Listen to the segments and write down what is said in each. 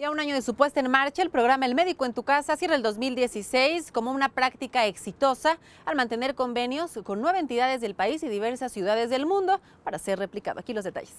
Y a un año de su puesta en marcha, el programa El Médico en tu Casa cierra el 2016 como una práctica exitosa al mantener convenios con 9 entidades del país y diversas ciudades del mundo para ser replicado. Aquí los detalles.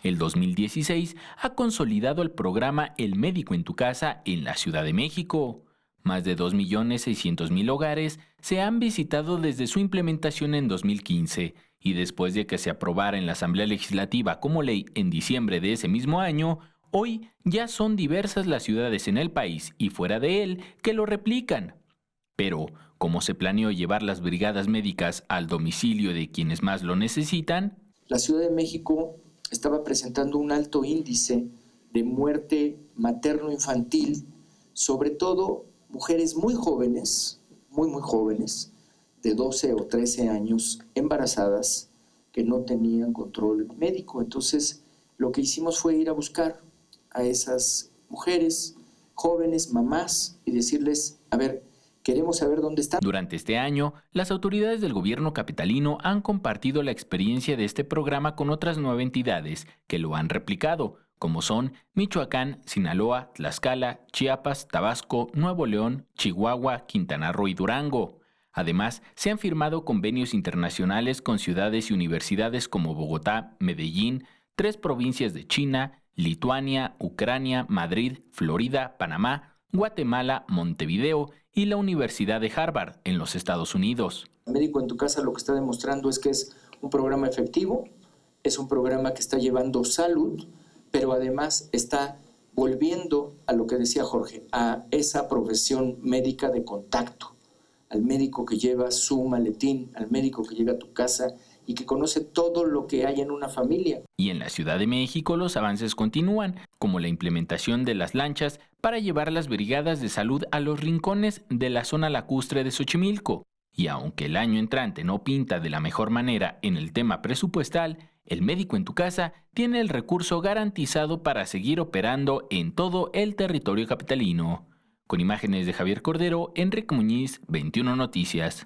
El 2016 ha consolidado el programa El Médico en tu Casa en la Ciudad de México. Más de 2.600.000 hogares se han visitado desde su implementación en 2015 y después de que se aprobara en la Asamblea Legislativa como ley en diciembre de ese mismo año, hoy ya son diversas las ciudades en el país y fuera de él que lo replican. Pero, ¿cómo se planeó llevar las brigadas médicas al domicilio de quienes más lo necesitan? La Ciudad de México estaba presentando un alto índice de muerte materno-infantil, sobre todo mujeres muy jóvenes, muy jóvenes, de 12 o 13 años, embarazadas, que no tenían control médico. Entonces, lo que hicimos fue ir a buscar a esas mujeres, jóvenes, mamás, y decirles, a ver, queremos saber dónde están. Durante este año, las autoridades del gobierno capitalino han compartido la experiencia de este programa con otras 9 entidades que lo han replicado, como son Michoacán, Sinaloa, Tlaxcala, Chiapas, Tabasco, Nuevo León, Chihuahua, Quintana Roo y Durango. Además, se han firmado convenios internacionales con ciudades y universidades como Bogotá, Medellín, 3 provincias de China, Lituania, Ucrania, Madrid, Florida, Panamá, Guatemala, Montevideo y la Universidad de Harvard en los Estados Unidos. El Médico en tu Casa lo que está demostrando es que es un programa efectivo, es un programa que está llevando salud, pero además está volviendo a lo que decía Jorge, a esa profesión médica de contacto, al médico que lleva su maletín, al médico que llega a tu casa y que conoce todo lo que hay en una familia. Y en la Ciudad de México los avances continúan, como la implementación de las lanchas para llevar las brigadas de salud a los rincones de la zona lacustre de Xochimilco. Y aunque el año entrante no pinta de la mejor manera en el tema presupuestal, El Médico en tu Casa tiene el recurso garantizado para seguir operando en todo el territorio capitalino. Con imágenes de Javier Cordero, Enrique Muñiz, 21 Noticias.